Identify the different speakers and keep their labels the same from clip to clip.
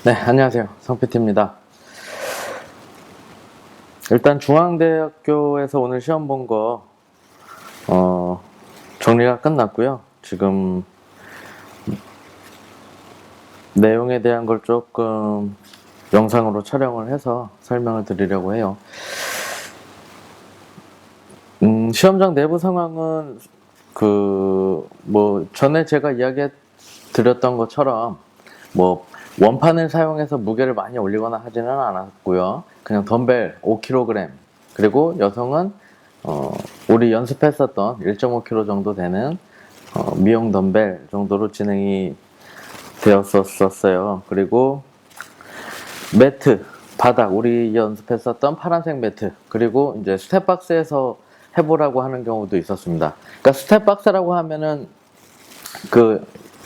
Speaker 1: 네, 안녕하세요. 성PT입니다. 일단 중앙대학교에서 오늘 시험 본 거 정리가 끝났고요. 지금 내용에 대한 걸 조금 영상으로 촬영을 해서 설명을 드리려고 해요. 시험장 내부 상황은 전에 제가 이야기 드렸던 것처럼 원판을 사용해서 무게를 많이 올리거나 하지는 않았고요. 그냥 덤벨 5kg, 그리고 여성은 우리 연습했었던 1.5kg 정도 되는 미용 덤벨 정도로 진행이 되었었어요. 그리고 매트, 바닥, 우리 연습했었던 파란색 매트, 그리고 이제 스텝박스에서 해보라고 하는 경우도 있었습니다. 그러니까 스텝박스라고 하면은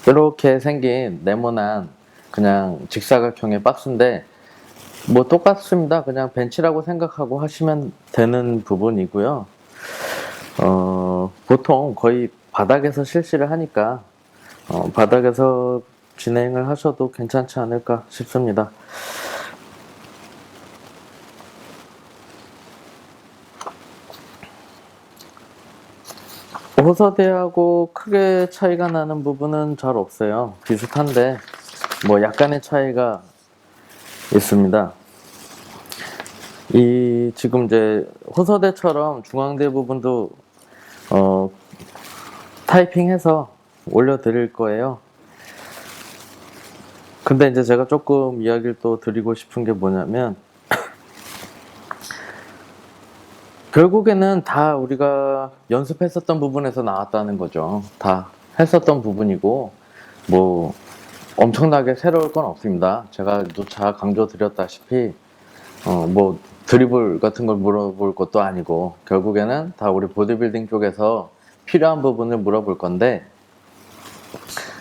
Speaker 1: 이렇게 생긴 네모난 그냥 직사각형의 박스인데 똑같습니다. 그냥 벤치라고 생각하고 하시면 되는 부분이고요. 보통 거의 바닥에서 실시를 하니까 바닥에서 진행을 하셔도 괜찮지 않을까 싶습니다. 호서대하고 크게 차이가 나는 부분은 잘 없어요. 비슷한데 약간의 차이가 있습니다. 지금 이제 호서대처럼 중앙대 부분도 타이핑해서 올려드릴 거예요. 근데 이제 제가 조금 이야기를 또 드리고 싶은 게 뭐냐면 결국에는 다 우리가 연습했었던 부분에서 나왔다는 거죠. 다 했었던 부분이고 엄청나게 새로울 건 없습니다. 제가 누차 강조드렸다시피 드리블 같은 걸 물어볼 것도 아니고 결국에는 다 우리 보디빌딩 쪽에서 필요한 부분을 물어볼 건데,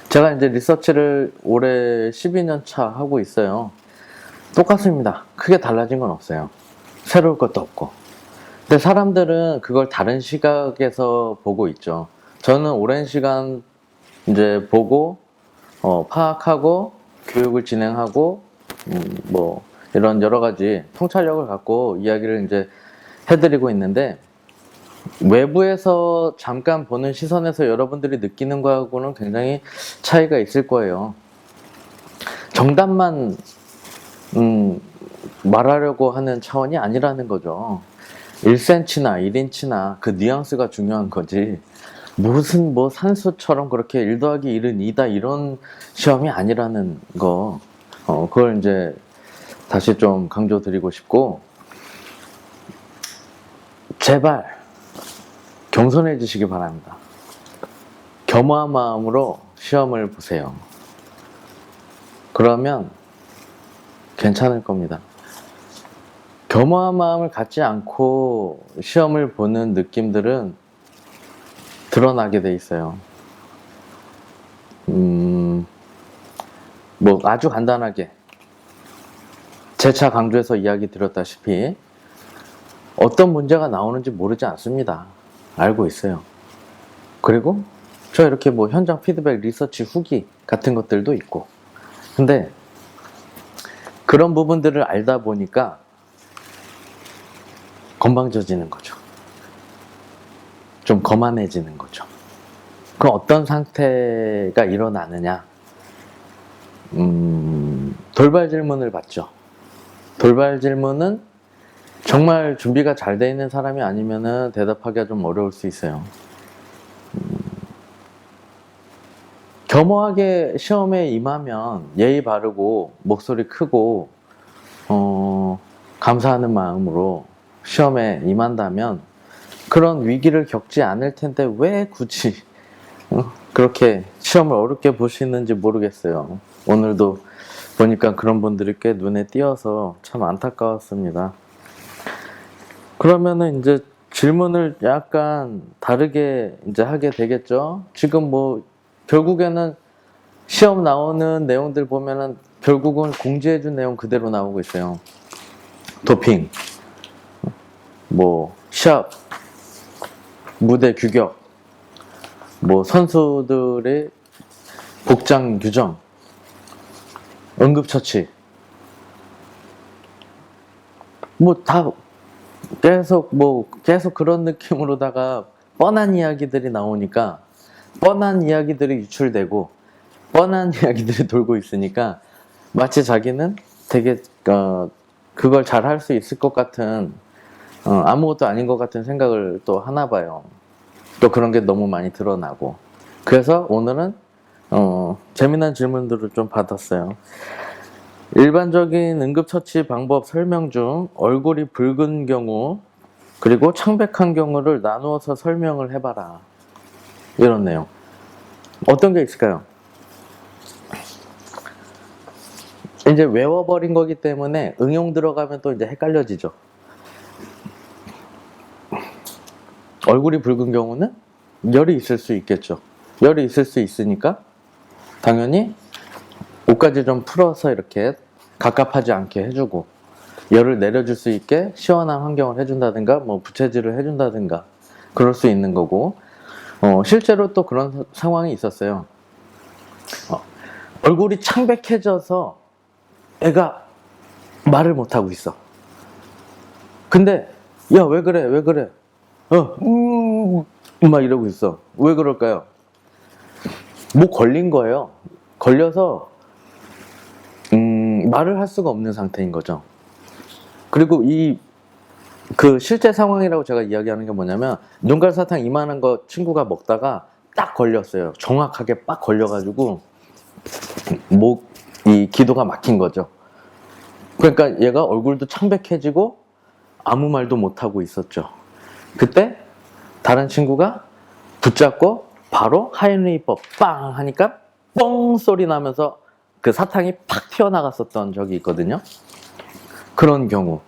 Speaker 1: 제가 이제 리서치를 올해 12년 차 하고 있어요. 똑같습니다. 크게 달라진 건 없어요. 새로울 것도 없고. 근데 사람들은 그걸 다른 시각에서 보고 있죠. 저는 오랜 시간 이제 보고 파악하고 교육을 진행하고 이런 여러 가지 통찰력을 갖고 이야기를 이제 해드리고 있는데, 외부에서 잠깐 보는 시선에서 여러분들이 느끼는 거하고는 굉장히 차이가 있을 거예요. 정답만 말하려고 하는 차원이 아니라는 거죠. 1cm나 1인치나 그 뉘앙스가 중요한 거지, 무슨 산수처럼 그렇게 1 더하기 1은 2다 이런 시험이 아니라는 거, 그걸 이제 다시 좀 강조드리고 싶고, 제발 겸손해지시기 바랍니다. 겸허한 마음으로 시험을 보세요. 그러면 괜찮을 겁니다. 겸허한 마음을 갖지 않고 시험을 보는 느낌들은 드러나게 돼 있어요. 아주 간단하게 재차 강조해서 이야기 드렸다시피 어떤 문제가 나오는지 모르지 않습니다. 알고 있어요. 그리고 저 이렇게 현장 피드백, 리서치 후기 같은 것들도 있고, 근데 그런 부분들을 알다 보니까 건방져지는 거죠. 좀 거만해지는 거죠. 그럼 어떤 상태가 일어나느냐? 돌발 질문을 받죠. 돌발 질문은 정말 준비가 잘 돼 있는 사람이 아니면은 대답하기가 좀 어려울 수 있어요. 겸허하게 시험에 임하면 예의 바르고 목소리 크고 감사하는 마음으로 시험에 임한다면 그런 위기를 겪지 않을 텐데 왜 굳이 그렇게 시험을 어렵게 보시는지 모르겠어요. 오늘도 보니까 그런 분들이 꽤 눈에 띄어서 참 안타까웠습니다. 그러면은 이제 질문을 약간 다르게 이제 하게 되겠죠. 지금 결국에는 시험 나오는 내용들 보면은 결국은 공지해준 내용 그대로 나오고 있어요. 도핑, 시합, 무대 규격, 선수들의 복장 규정, 응급처치, 뭐 다 계속 그런 느낌으로다가 뻔한 이야기들이 나오니까 뻔한 이야기들이 유출되고 뻔한 이야기들이 돌고 있으니까 마치 자기는 되게 그걸 잘 할 수 있을 것 같은 아무것도 아닌 것 같은 생각을 또 하나 봐요. 또 그런 게 너무 많이 드러나고. 그래서 오늘은 재미난 질문들을 좀 받았어요. 일반적인 응급처치 방법 설명 중 얼굴이 붉은 경우 그리고 창백한 경우를 나누어서 설명을 해봐라. 이런 내용. 어떤 게 있을까요? 이제 외워버린 거기 때문에 응용 들어가면 또 이제 헷갈려지죠. 얼굴이 붉은 경우는 열이 있을 수 있겠죠. 열이 있을 수 있으니까 당연히 옷까지 좀 풀어서 이렇게 갑갑하지 않게 해주고 열을 내려줄 수 있게 시원한 환경을 해준다든가 뭐 부채질을 해준다든가 그럴 수 있는 거고 실제로 또 그런 상황이 있었어요. 얼굴이 창백해져서 애가 말을 못하고 있어. 근데 야 왜 그래 왜 그래 막 이러고 있어. 왜 그럴까요? 뭐 걸린 거예요. 걸려서 말을 할 수가 없는 상태인 거죠. 그리고 그 실제 상황이라고 제가 이야기하는 게 뭐냐면 눈깔 사탕 이만한 거 친구가 먹다가 딱 걸렸어요. 정확하게 빡 걸려가지고 이 기도가 막힌 거죠. 그러니까 얘가 얼굴도 창백해지고 아무 말도 못하고 있었죠. 그때 다른 친구가 붙잡고 바로 하이누이법 빵 하니까 뻥 소리 나면서 그 사탕이 팍 튀어나갔었던 적이 있거든요. 그런 경우.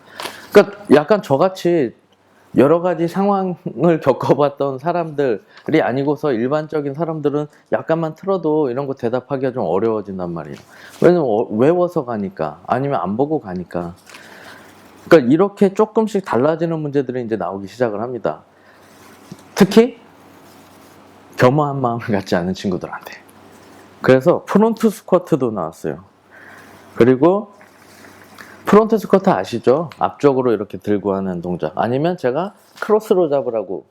Speaker 1: 그러니까 약간 저같이 여러 가지 상황을 겪어봤던 사람들이 아니고서 일반적인 사람들은 약간만 틀어도 이런 거 대답하기가 좀 어려워진단 말이에요. 왜냐면 외워서 가니까 아니면 안 보고 가니까. 그러니까 이렇게 조금씩 달라지는 문제들이 이제 나오기 시작을 합니다. 특히 겸허한 마음을 갖지 않은 친구들한테. 그래서 프론트 스쿼트도 나왔어요. 그리고 프론트 스쿼트 아시죠? 앞쪽으로 이렇게 들고 하는 동작. 아니면 제가 크로스로 잡으라고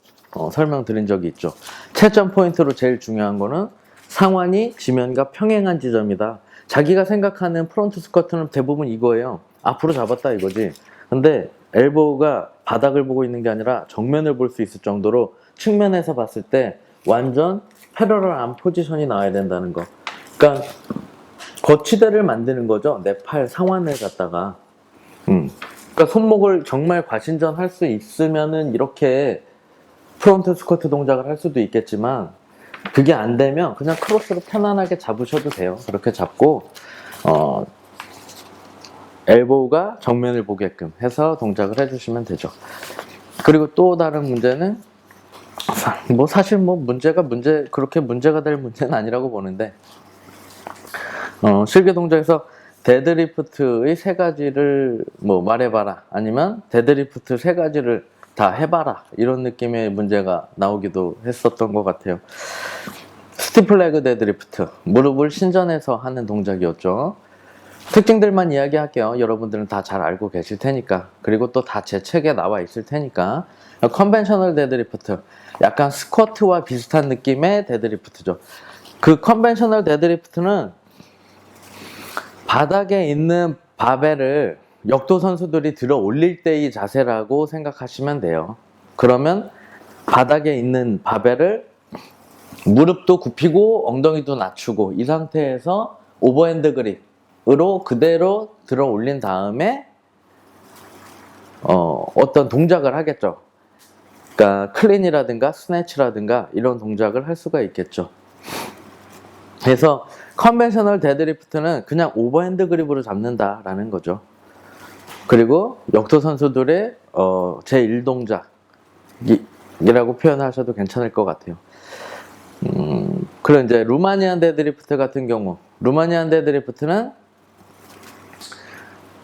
Speaker 1: 설명드린 적이 있죠. 채점 포인트로 제일 중요한 거는 상완이 지면과 평행한 지점이다. 자기가 생각하는 프론트 스쿼트는 대부분 이거예요. 앞으로 잡았다 이거지. 근데 엘보우가 바닥을 보고 있는 게 아니라 정면을 볼 수 있을 정도로 측면에서 봤을 때 완전 패러럴한 포지션이 나와야 된다는 거. 그러니까 거치대를 만드는 거죠. 내 팔 상완을 갖다가. 그러니까 손목을 정말 과신전 할 수 있으면은 이렇게 프론트 스쿼트 동작을 할 수도 있겠지만 그게 안 되면 그냥 크로스로 편안하게 잡으셔도 돼요. 그렇게 잡고 엘보우가 정면을 보게끔 해서 동작을 해주시면 되죠. 그리고 또 다른 문제는 사실 그렇게 문제가 될 문제는 아니라고 보는데 실기 동작에서 데드리프트의 3가지를 말해봐라 아니면 데드리프트 3가지를 다 해봐라 이런 느낌의 문제가 나오기도 했었던 것 같아요. 스티플레그 데드리프트, 무릎을 신전해서 하는 동작이었죠. 특징들만 이야기할게요. 여러분들은 다 잘 알고 계실 테니까. 그리고 또 다 제 책에 나와 있을 테니까. 컨벤셔널 데드리프트, 약간 스쿼트와 비슷한 느낌의 데드리프트죠. 그 컨벤셔널 데드리프트는 바닥에 있는 바벨을 역도 선수들이 들어 올릴 때의 자세라고 생각하시면 돼요. 그러면 바닥에 있는 바벨을 무릎도 굽히고 엉덩이도 낮추고 이 상태에서 오버핸드 그립으로 그대로 들어 올린 다음에 어떤 동작을 하겠죠. 그러니까 클린이라든가 스네치라든가 이런 동작을 할 수가 있겠죠. 그래서 컨벤셔널 데드리프트는 그냥 오버핸드 그립으로 잡는다라는 거죠. 그리고 역도 선수들의 제1동작이라고 표현하셔도 괜찮을 것 같아요. 그리고 이제 루마니안 데드리프트 같은 경우, 루마니안 데드리프트는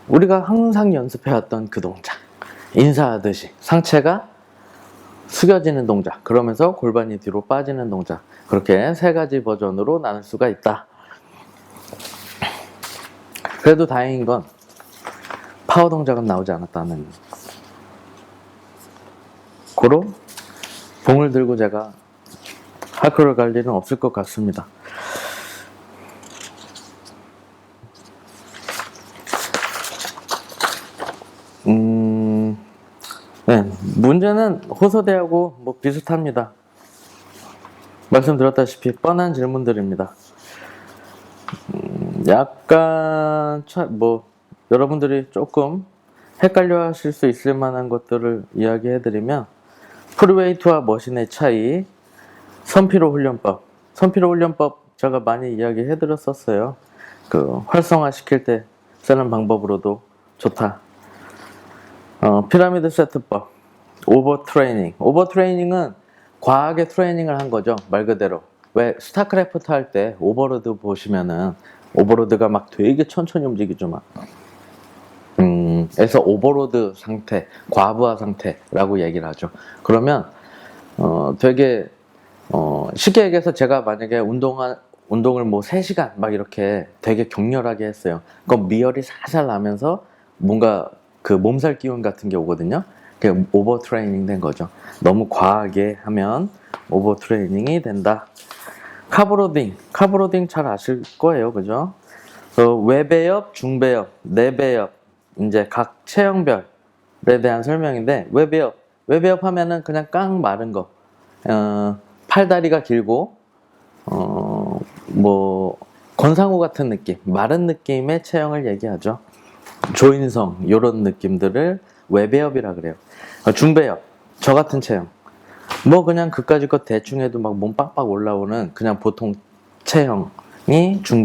Speaker 1: 우리가 항상 연습해왔던 그 동작, 인사하듯이 상체가 숙여지는 동작, 그러면서 골반이 뒤로 빠지는 동작, 그렇게 3가지 버전으로 나눌 수가 있다. 그래도 다행인 건 파워 동작은 나오지 않았다는 밖으로 봉을 들고 제가 학교를 갈 일은 없을 것 같습니다. 네, 문제는 호소대하고 뭐 비슷합니다. 말씀드렸다시피 뻔한 질문들입니다. 약간 여러분들이 조금 헷갈려 하실 수 있을 만한 것들을 이야기해드리면, 프리웨이트와 머신의 차이, 선피로 훈련법. 선피로 훈련법 제가 많이 이야기해드렸었어요. 그 활성화 시킬 때 쓰는 방법으로도 좋다. 피라미드 세트법, 오버트레이닝. 오버트레이닝은 과하게 트레이닝을 한 거죠. 말 그대로. 왜 스타크래프트 할 때 오버로드 보시면은 오버로드가 막 되게 천천히 움직이죠. 막. 그래서 오버로드 상태, 과부하 상태라고 얘기를 하죠. 그러면 되게 쉽게 얘기해서 제가 만약에 운동을 뭐 3시간 막 이렇게 되게 격렬하게 했어요. 그럼 미열이 살살 나면서 뭔가 그 몸살 기운 같은 게 오거든요. 그게 오버 트레이닝 된 거죠. 너무 과하게 하면 오버 트레이닝이 된다. 카브로딩 잘 아실 거예요. 그죠? 외배엽, 중배엽, 내배엽, 이제 각 체형별에 대한 설명인데, 외배엽 하면은 그냥 깡 마른 거. 팔다리가 길고, 권상우 같은 느낌, 마른 느낌의 체형을 얘기하죠. 조인성, 요런 느낌들을 외배엽이라 그래요. 중배엽, 저 같은 체형. 뭐 그냥 그까짓 것 대충 해도 막 몸 빡빡 올라오는 그냥 보통 체형이 중배